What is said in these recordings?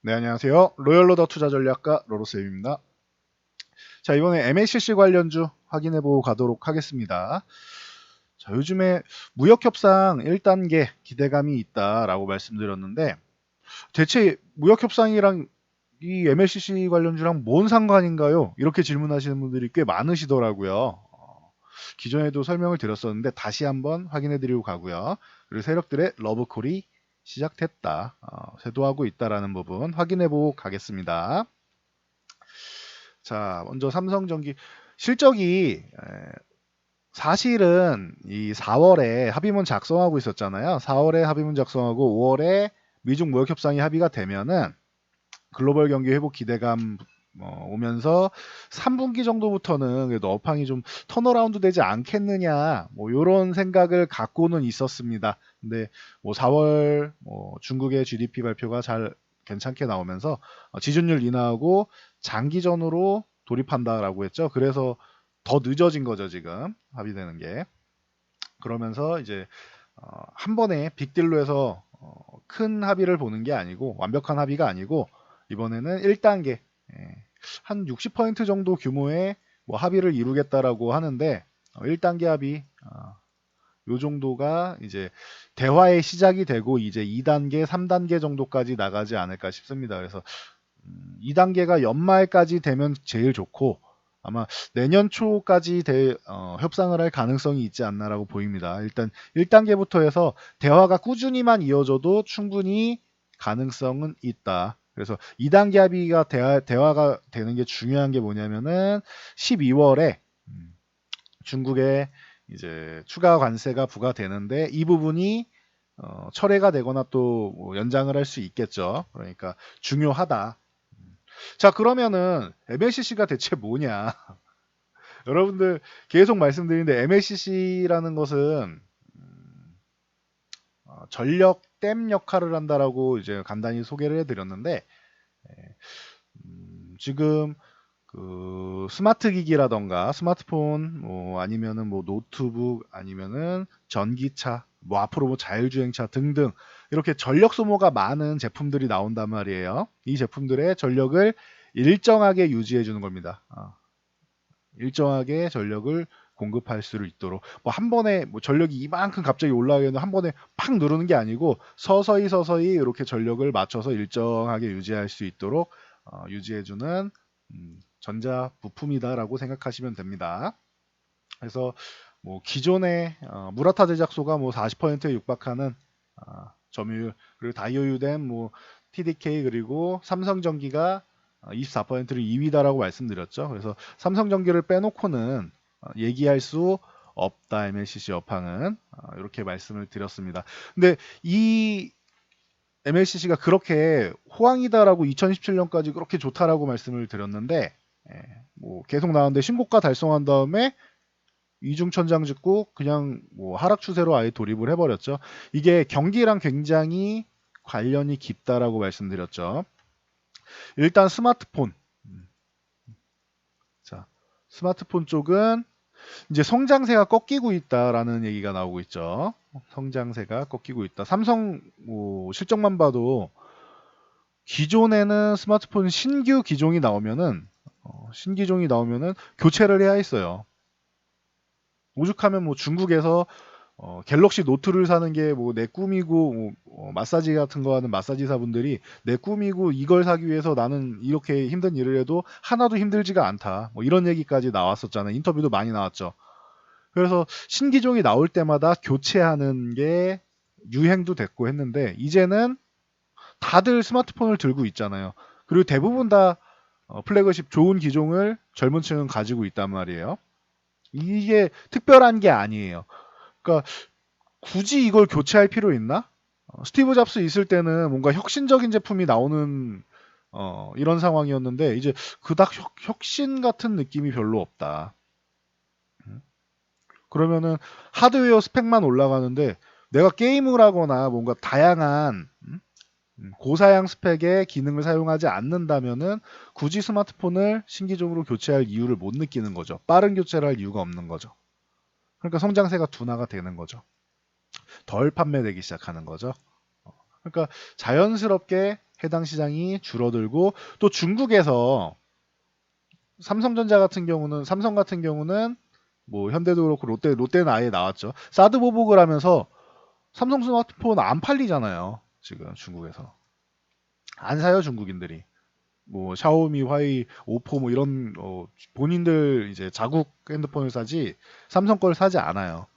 네, 안녕하세요. 로열로더 투자전략가 로로쌤입니다. 자, 이번에 MACC 관련주 확인해보고 가도록 하겠습니다. 자, 요즘에 무역협상 1단계 기대감이 있다라고 말씀드렸는데, 대체 무역협상이랑 이 MLCC 관련주랑 뭔 상관인가요? 이렇게 질문하시는 분들이 꽤 많으시더라고요. 기존에도 설명을 드렸었는데 다시 한번 확인해드리고 가고요. 그리고 세력들의 러브콜이 시작됐다, 쇄도하고 있다라는 부분 확인해보고 가겠습니다. 자, 먼저 삼성전기 실적이 사실은 이 4월에 합의문 작성하고 있었잖아요. 4월에 합의문 작성하고 5월에 미중 무역 협상이 합의가 되면은 글로벌 경기 회복 기대감 오면서 3분기 정도부터는 그래도 업황이 좀 턴어라운드 되지 않겠느냐, 뭐 이런 생각을 갖고는 있었습니다. 근데 뭐 4월 중국의 GDP 발표가 잘 괜찮게 나오면서 지준율 인하하고 장기전으로 돌입한다라고 했죠. 그래서 더 늦어진 거죠, 지금 합의되는 게. 그러면서 이제 한 번에 빅딜로 해서 큰 합의를 보는 게 아니고, 완벽한 합의가 아니고 이번에는 1단계 한 60% 정도 규모의 뭐 합의를 이루겠다라고 하는데, 1단계 합의 요 정도가 이제 대화의 시작이 되고 이제 2단계, 3단계 정도까지 나가지 않을까 싶습니다. 그래서 2단계가 연말까지 되면 제일 좋고, 아마 내년 초까지 협상을 할 가능성이 있지 않나라고 보입니다. 일단 1단계부터 해서 대화가 꾸준히만 이어져도 충분히 가능성은 있다. 그래서 2단계 합의가 대화가 되는 게 중요한 게 뭐냐면은 12월에 중국에 이제 추가 관세가 부과되는데, 이 부분이 철회가 되거나 또뭐 연장을 할 수 있겠죠. 그러니까 중요하다. 자, 그러면은 MLCC가 대체 뭐냐? 여러분들 계속 말씀드리는데, MLCC라는 것은 전력 댐 역할을 한다라고 이제 간단히 소개를 해드렸는데, 지금 그 스마트 기기라던가 스마트폰, 뭐 아니면은 뭐 노트북, 아니면은 전기차, 뭐 앞으로 뭐 자율주행차 등등 이렇게 전력 소모가 많은 제품들이 나온단 말이에요. 이 제품들의 전력을 일정하게 유지해 주는 겁니다. 일정하게 전력을 공급할 수 있도록, 뭐 한 번에 뭐 전력이 이만큼 갑자기 올라가면 한 번에 팍 누르는 게 아니고 서서히 서서히 이렇게 전력을 맞춰서 일정하게 유지할 수 있도록 유지해주는 전자 부품이다라고 생각하시면 됩니다. 그래서 뭐 기존의 무라타 제작소가 뭐 40%에 육박하는 점유율, 그리고 다이오유된 뭐 TDK, 그리고 삼성전기가 24%를 2위다라고 말씀드렸죠. 그래서 삼성전기를 빼놓고는 얘기할 수 없다, MLCC 업황은. 이렇게 말씀을 드렸습니다. 근데 이 MLCC가 그렇게 호황이다라고 2017년까지 그렇게 좋다라고 말씀을 드렸는데, 뭐 계속 나왔는데 신고가 달성한 다음에 이중천장 짓고 그냥 뭐 하락 추세로 아예 돌입을 해버렸죠. 이게 경기랑 굉장히 관련이 깊다라고 말씀드렸죠. 일단 스마트폰. 자, 스마트폰 쪽은 이제 성장세가 꺾이고 있다라는 얘기가 나오고 있죠. 성장세가 꺾이고 있다. 삼성 뭐 실적만 봐도 기존에는 스마트폰 신규 기종이 나오면은 신기종이 나오면은 교체를 해야 했어요. 오죽하면 뭐 중국에서 갤럭시 노트를 사는 게 뭐 내 꿈이고, 마사지 같은 거 하는 마사지사분들이 내 꿈이고 이걸 사기 위해서 나는 이렇게 힘든 일을 해도 하나도 힘들지가 않다, 뭐 이런 얘기까지 나왔었잖아요. 인터뷰도 많이 나왔죠. 그래서 신기종이 나올 때마다 교체하는 게 유행도 됐고 했는데, 이제는 다들 스마트폰을 들고 있잖아요. 그리고 대부분 다 플래그십 좋은 기종을 젊은 층은 가지고 있단 말이에요. 이게 특별한 게 아니에요. 그러니까 굳이 이걸 교체할 필요 있나? 스티브 잡스 있을 때는 뭔가 혁신적인 제품이 나오는 이런 상황이었는데, 이제 그닥 혁신 같은 느낌이 별로 없다. 음. 그러면은 하드웨어 스펙만 올라가는데, 내가 게임을 하거나 뭔가 다양한 고사양 스펙의 기능을 사용하지 않는다면은 굳이 스마트폰을 신기종으로 교체할 이유를 못 느끼는 거죠. 빠른 교체를 할 이유가 없는 거죠. 그러니까 성장세가 둔화가 되는 거죠. 덜 판매되기 시작하는 거죠. 그러니까 자연스럽게 해당 시장이 줄어들고 또 중국에서 삼성전자 같은 경우는 삼성 같은 경우는 뭐 현대도 그렇고 롯데는 아예 나왔죠. 사드 보복을 하면서 삼성 스마트폰 안 팔리잖아요. 지금 중국에서 안 사요 중국인들이. 뭐 샤오미, 화웨이, 오포 뭐 이런 본인들 이제 자국 핸드폰을 사지 삼성 걸 사지 않아요.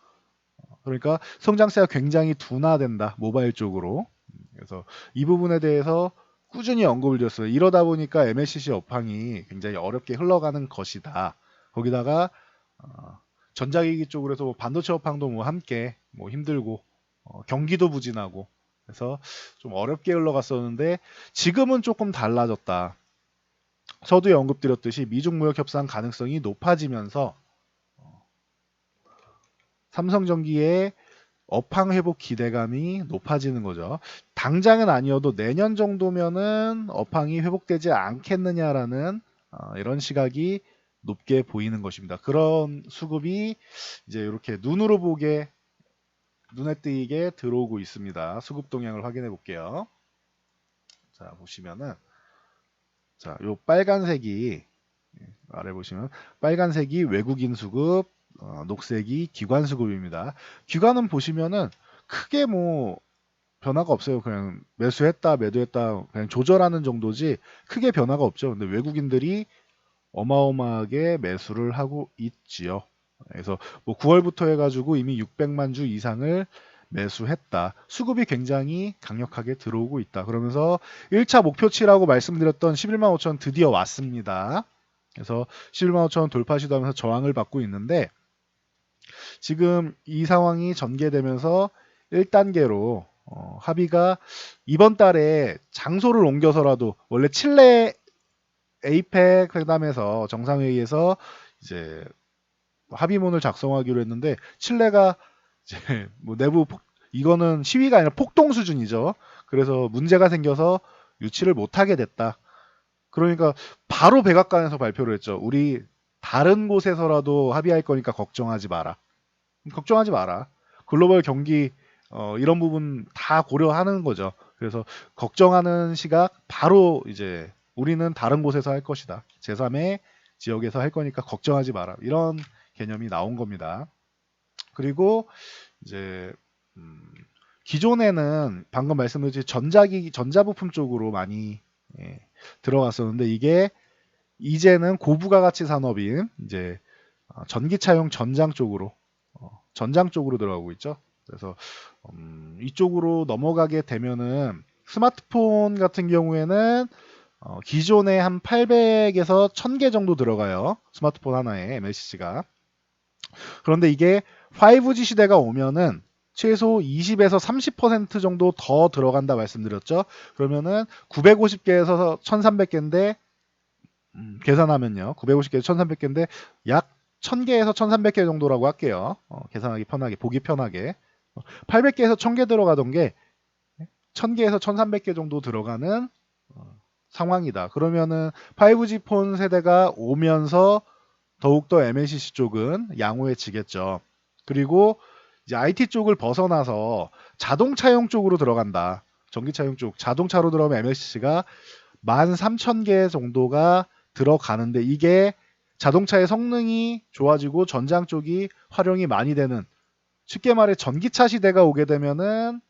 그러니까 성장세가 굉장히 둔화된다 모바일 쪽으로. 그래서 이 부분에 대해서 꾸준히 언급을 드렸어요. 이러다 보니까 MLCC 업황이 굉장히 어렵게 흘러가는 것이다. 거기다가 전자기기 쪽으로 해서 뭐 반도체 업황도 뭐 함께 뭐 힘들고 경기도 부진하고 그래서 좀 어렵게 흘러갔었는데 지금은 조금 달라졌다. 서두에 언급드렸듯이 미중 무역 협상 가능성이 높아지면서 삼성전기의 업황 회복 기대감이 높아지는 거죠. 당장은 아니어도 내년 정도면은 업황이 회복되지 않겠느냐라는 이런 시각이 높게 보이는 것입니다. 그런 수급이 이제 이렇게 눈으로 보게 눈에 띄게 들어오고 있습니다. 수급 동향을 확인해 볼게요. 자, 보시면은 자, 요 빨간색이 아래 보시면 빨간색이 외국인 수급, 녹색이 기관 수급입니다. 기관은 보시면은 크게 뭐 변화가 없어요. 그냥 매수했다, 매도했다, 그냥 조절하는 정도지 크게 변화가 없죠. 근데 외국인들이 어마어마하게 매수를 하고 있지요. 그래서 뭐 9월부터 해가지고 이미 600만 주 이상을 매수했다. 수급이 굉장히 강력하게 들어오고 있다. 그러면서 1차 목표치라고 말씀드렸던 11만 5천 드디어 왔습니다. 그래서 11만 5천 돌파 시도하면서 저항을 받고 있는데 지금 이 상황이 전개되면서 1단계로 합의가 이번 달에 장소를 옮겨서라도 원래 칠레 에이펙 회담에서 정상회의에서 이제 합의문을 작성하기로 했는데 칠레가 이제 뭐 이거는 시위가 아니라 폭동 수준이죠. 그래서 문제가 생겨서 유치를 못하게 됐다. 그러니까 바로 백악관에서 발표를 했죠. 우리 다른 곳에서라도 합의할 거니까 걱정하지 마라. 걱정하지 마라. 글로벌 경기 이런 부분 다 고려하는 거죠. 그래서 걱정하는 시각 바로 이제 우리는 다른 곳에서 할 것이다. 제3의 지역에서 할 거니까 걱정하지 마라. 이런 개념이 나온 겁니다. 그리고 이제 기존에는 방금 말씀드린 전자부품 쪽으로 많이 들어갔었는데 이게 이제는 고부가가치 산업인 이제 전기차용 전장 쪽으로 들어가고 있죠. 그래서 이쪽으로 넘어가게 되면은 스마트폰 같은 경우에는 기존에 한 800에서 1000개 정도 들어가요. 스마트폰 하나에 MLCC가. 그런데 이게 5G 시대가 오면은 최소 20에서 30% 정도 더 들어간다 말씀드렸죠. 그러면은 950개에서 1300개인데 계산하면요. 950개에서 1300개인데 약 1000개에서 1300개 정도라고 할게요. 계산하기 편하게, 보기 편하게. 800개에서 1000개 들어가던 게 1000개에서 1300개 정도 들어가는 상황이다. 그러면은 5G 폰 세대가 오면서 더욱더 MLCC 쪽은 양호해지겠죠. 그리고 이제 IT 쪽을 벗어나서 자동차용 쪽으로 들어간다. 전기차용 쪽, 자동차로 들어가면 MLCC가 13,000개 정도가 들어가는데 이게 자동차의 성능이 좋아지고 전장 쪽이 활용이 많이 되는 쉽게 말해 전기차 시대가 오게 되면은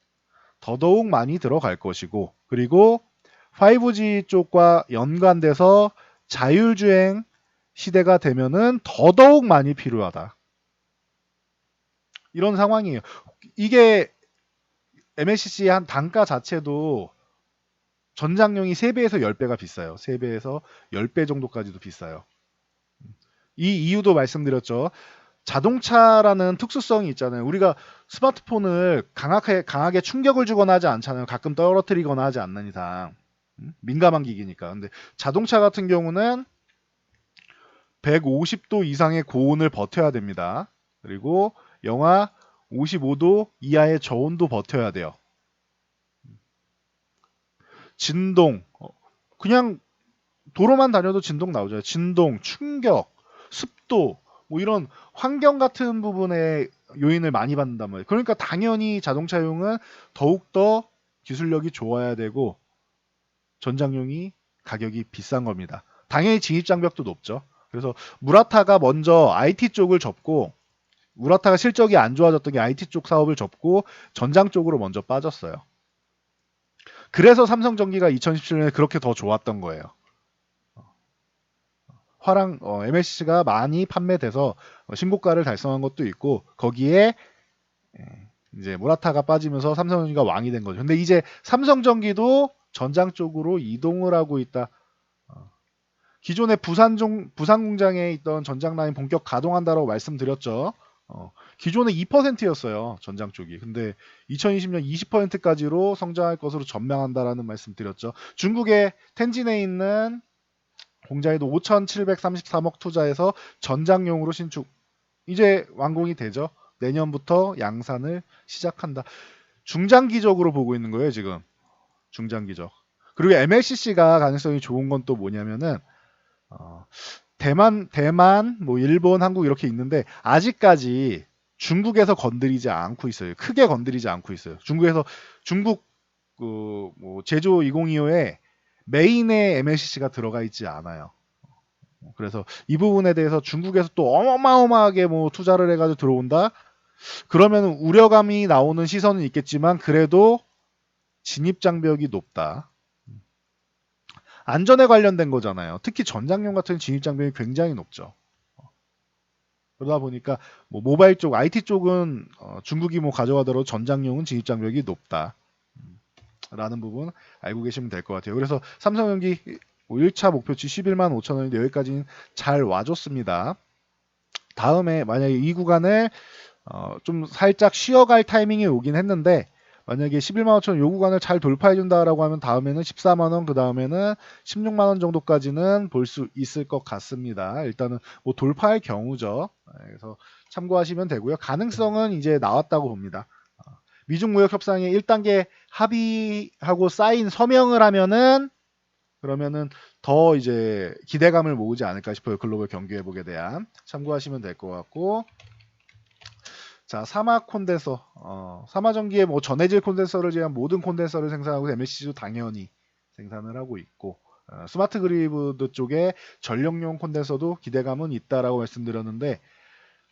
더더욱 많이 들어갈 것이고 그리고 5G 쪽과 연관돼서 자율주행 시대가 되면은 더더욱 많이 필요하다. 이런 상황이에요. 이게 MLCC의 한 단가 자체도 전장용이 3배에서 10배가 비싸요. 3배에서 10배 정도까지도 비싸요. 이 이유도 말씀드렸죠. 자동차라는 특수성이 있잖아요. 우리가 스마트폰을 강하게 충격을 주거나 하지 않잖아요. 가끔 떨어뜨리거나 하지 않는 이상. 민감한 기기니까. 근데 자동차 같은 경우는 150도 이상의 고온을 버텨야 됩니다. 그리고 영하 55도 이하의 저온도 버텨야 돼요. 진동. 그냥 도로만 다녀도 진동 나오죠. 진동, 충격, 습도, 뭐 이런 환경 같은 부분에 요인을 많이 받는단 말이에요. 그러니까 당연히 자동차용은 더욱더 기술력이 좋아야 되고 전장용이 가격이 비싼 겁니다. 당연히 진입장벽도 높죠. 그래서 무라타가 먼저 IT 쪽을 접고, 무라타가 실적이 안 좋아졌던 게 IT 쪽 사업을 접고 전장 쪽으로 먼저 빠졌어요. 그래서 삼성전기가 2017년에 그렇게 더 좋았던 거예요. MLCC가 많이 판매돼서 신고가를 달성한 것도 있고, 거기에 이제 무라타가 빠지면서 삼성전기가 왕이 된 거죠. 근데 이제 삼성전기도 전장 쪽으로 이동을 하고 있다. 기존에 부산 공장에 있던 전장 라인 본격 가동한다라고 말씀드렸죠. 기존에 2%였어요. 전장 쪽이. 근데 2020년 20%까지로 성장할 것으로 전망한다라는 말씀드렸죠. 중국의 텐진에 있는 공장에도 5,733억 투자해서 전장용으로 신축. 이제 완공이 되죠. 내년부터 양산을 시작한다. 중장기적으로 보고 있는 거예요, 지금. 중장기적. 그리고 MLCC가 가능성이 좋은 건 또 뭐냐면은 대만, 뭐 일본, 한국 이렇게 있는데 아직까지 중국에서 건드리지 않고 있어요. 크게 건드리지 않고 있어요. 중국 뭐 제조 2025에 메인에 MLCC가 들어가 있지 않아요. 그래서 이 부분에 대해서 중국에서 또 어마어마하게 뭐 투자를 해가지고 들어온다. 그러면 우려감이 나오는 시선은 있겠지만 그래도 진입 장벽이 높다. 안전에 관련된 거잖아요. 특히 전장용 같은 진입 장벽이 굉장히 높죠. 그러다 보니까 뭐 모바일 쪽, IT 쪽은 중국이 뭐 가져가더라도 전장용은 진입 장벽이 높다. 라는 부분 알고 계시면 될 것 같아요. 그래서 삼성전기 1차 목표치 11만 5천 원인데 여기까지는 잘 와줬습니다. 다음에 만약에 이 구간을 좀 살짝 쉬어갈 타이밍이 오긴 했는데 만약에 11만 5천 원 요 구간을 잘 돌파해 준다라고 하면 다음에는 14만 원, 그 다음에는 16만 원 정도까지는 볼 수 있을 것 같습니다. 일단은 뭐 돌파할 경우죠. 그래서 참고하시면 되고요. 가능성은 이제 나왔다고 봅니다. 미중 무역 협상에 1단계 합의하고 사인 서명을 하면은 그러면은 더 이제 기대감을 모으지 않을까 싶어요. 글로벌 경기 회복에 대한 참고하시면 될 것 같고, 자 사마 콘덴서, 사마전기에 뭐 전해질 콘덴서를 제한 모든 콘덴서를 생산하고 MLCC도 당연히 생산을 하고 있고, 스마트 그리드 쪽에 전력용 콘덴서도 기대감은 있다라고 말씀드렸는데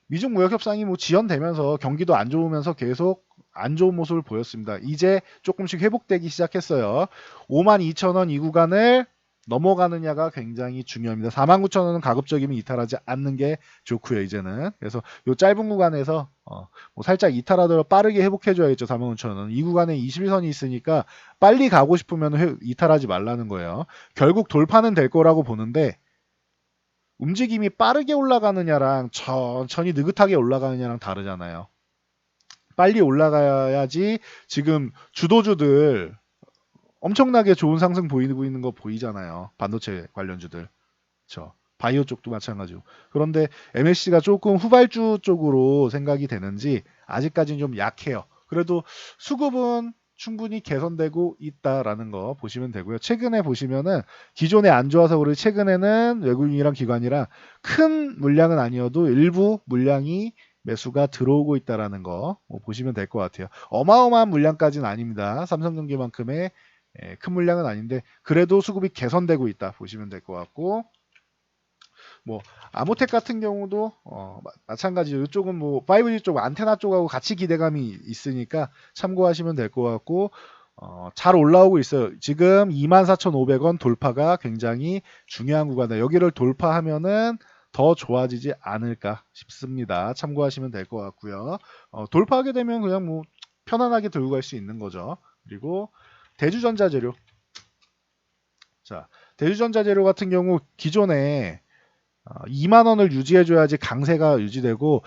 미중 무역 협상이 뭐 지연되면서 경기도 안 좋으면서 계속 안 좋은 모습을 보였습니다. 이제 조금씩 회복되기 시작했어요. 52,000원 이 구간을 넘어가느냐가 굉장히 중요합니다. 49,000원은 가급적이면 이탈하지 않는 게 좋고요. 이제는 그래서 이 짧은 구간에서 뭐 살짝 이탈하더라도 빠르게 회복해줘야겠죠. 49,000원은 이 구간에 21선이 있으니까 빨리 가고 싶으면 이탈하지 말라는 거예요. 결국 돌파는 될 거라고 보는데 움직임이 빠르게 올라가느냐랑 천천히 느긋하게 올라가느냐랑 다르잖아요. 빨리 올라가야지 지금 주도주들 엄청나게 좋은 상승 보이고 있는 거 보이잖아요. 반도체 관련주들. 그렇죠. 바이오 쪽도 마찬가지고. 그런데 MSC가 조금 후발주 쪽으로 생각이 되는지 아직까지는 좀 약해요. 그래도 수급은 충분히 개선되고 있다라는 거 보시면 되고요. 최근에 보시면은 기존에 안 좋아서 그렇지 최근에는 외국인이랑 기관이랑 큰 물량은 아니어도 일부 물량이 매수가 들어오고 있다라는 거 보시면 될 것 같아요. 어마어마한 물량까지는 아닙니다. 삼성전기만큼의 큰 물량은 아닌데 그래도 수급이 개선되고 있다 보시면 될 것 같고, 뭐 아모텍 같은 경우도 마찬가지로 이쪽은 뭐 5G 쪽 안테나 쪽하고 같이 기대감이 있으니까 참고하시면 될 것 같고, 잘 올라오고 있어요. 지금 24,500원 돌파가 굉장히 중요한 구간이다. 여기를 돌파하면은 더 좋아지지 않을까 싶습니다. 참고하시면 될 것 같고요. 돌파하게 되면 그냥 뭐 편안하게 들고 갈 수 있는 거죠. 그리고 대주전자재료. 자, 대주전자재료 같은 경우 기존에 2만 원을 유지해줘야지 강세가 유지되고,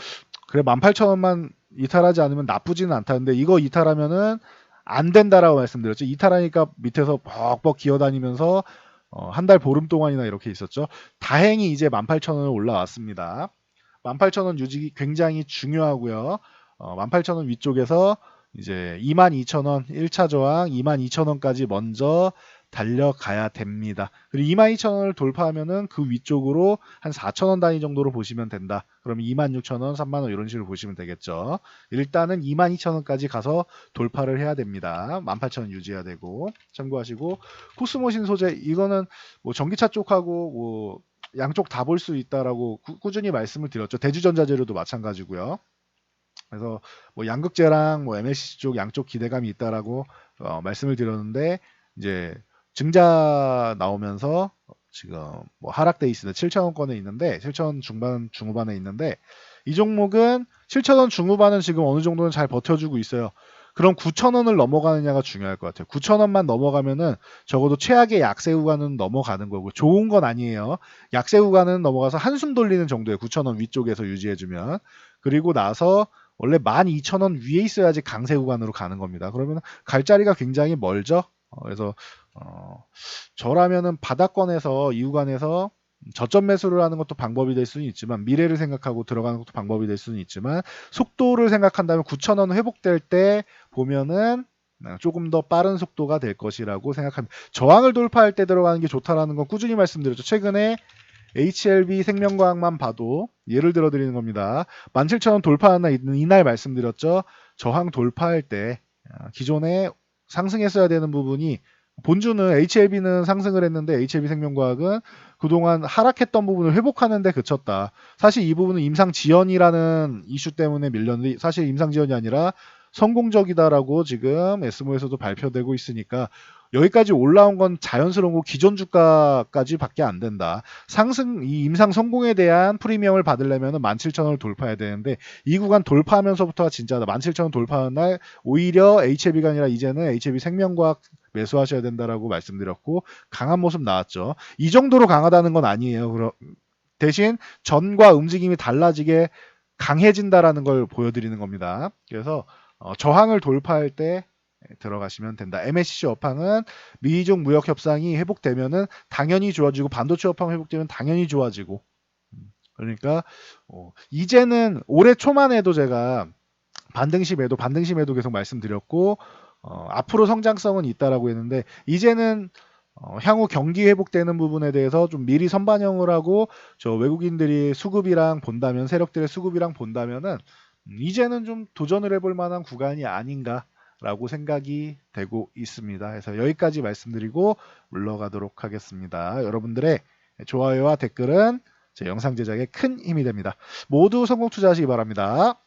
그래 18,000원만 이탈하지 않으면 나쁘지는 않다는데 이거 이탈하면은 안 된다라고 말씀드렸죠. 이탈하니까 밑에서 벅벅 기어다니면서 한 달 보름 동안이나 이렇게 있었죠. 다행히 이제 18,000원을 올라왔습니다. 18,000원 유지 굉장히 중요하고요. 18,000원 위쪽에서 이제 22,000원 1차 저항 22,000원까지 먼저 달려가야 됩니다. 그리고 22,000원을 돌파하면은 그 위쪽으로 한 4,000원 단위 정도로 보시면 된다. 그럼 26,000원, 3만원 이런 식으로 보시면 되겠죠. 일단은 22,000원까지 가서 돌파를 해야 됩니다. 18,000원 유지해야 되고 참고하시고 코스모신 소재 이거는 뭐 전기차 쪽하고 뭐 양쪽 다 볼 수 있다라고 꾸준히 말씀을 드렸죠. 대주전자재료도 마찬가지고요. 그래서 뭐 양극재랑 뭐 MLCC 쪽 양쪽 기대감이 있다라고 말씀을 드렸는데 이제 증자 나오면서 지금 뭐 하락돼 있습니다. 7,000원권에 있는데 7,000원 중반 중후반에 있는데 이 종목은 7,000원 중후반은 지금 어느 정도는 잘 버텨주고 있어요. 그럼 9,000원을 넘어가느냐가 중요할 것 같아요. 9,000원만 넘어가면은 적어도 최악의 약세 구간은 넘어가는 거고 좋은 건 아니에요. 약세 구간은 넘어가서 한숨 돌리는 정도의 9,000원 위쪽에서 유지해주면 그리고 나서 원래 12,000원 위에 있어야지 강세 구간으로 가는 겁니다. 그러면 갈 자리가 굉장히 멀죠. 그래서 저라면은 바닥권에서 이 구간에서 저점 매수를 하는 것도 방법이 될 수는 있지만 미래를 생각하고 들어가는 것도 방법이 될 수는 있지만 속도를 생각한다면 9,000원 회복될 때 보면은 조금 더 빠른 속도가 될 것이라고 생각합니다. 저항을 돌파할 때 들어가는 게 좋다라는 건 꾸준히 말씀드렸죠. 최근에 HLB 생명과학만 봐도 예를 들어 드리는 겁니다. 17,000원 돌파하는 이날 말씀드렸죠. 저항 돌파할 때 기존에 상승했어야 되는 부분이 본주는 HLB는 상승을 했는데 HLB 생명과학은 그동안 하락했던 부분을 회복하는 데 그쳤다. 사실 이 부분은 임상지연이라는 이슈 때문에 밀렸는데 사실 임상지연이 아니라 성공적이다라고 지금 에스모에서도 발표되고 있으니까 여기까지 올라온 건 자연스러운 거 기존 주가까지 밖에 안 된다. 상승 이 임상 성공에 대한 프리미엄을 받으려면 17,000원을 돌파해야 되는데 이 구간 돌파하면서부터가 진짜다. 17,000원 돌파하는 날 오히려 HLB가 아니라 이제는 HLB 생명과학 매수하셔야 된다라고 말씀드렸고 강한 모습 나왔죠. 이 정도로 강하다는 건 아니에요. 대신 전과 움직임이 달라지게 강해진다라는 걸 보여드리는 겁니다. 그래서 저항을 돌파할 때 들어가시면 된다. MSCC 업황은 미중 무역 협상이 회복되면은 당연히 좋아지고 반도체 업황 회복되면 당연히 좋아지고 그러니까 이제는 올해 초만 해도 제가 반등심에도 계속 말씀드렸고 앞으로 성장성은 있다라고 했는데 이제는 향후 경기 회복되는 부분에 대해서 좀 미리 선반영을 하고 저 외국인들이 수급이랑 본다면 세력들의 수급이랑 본다면은 이제는 좀 도전을 해볼 만한 구간이 아닌가라고 생각이 되고 있습니다. 그래서 여기까지 말씀드리고 물러가도록 하겠습니다. 여러분들의 좋아요와 댓글은 제 영상 제작에 큰 힘이 됩니다. 모두 성공 투자하시기 바랍니다.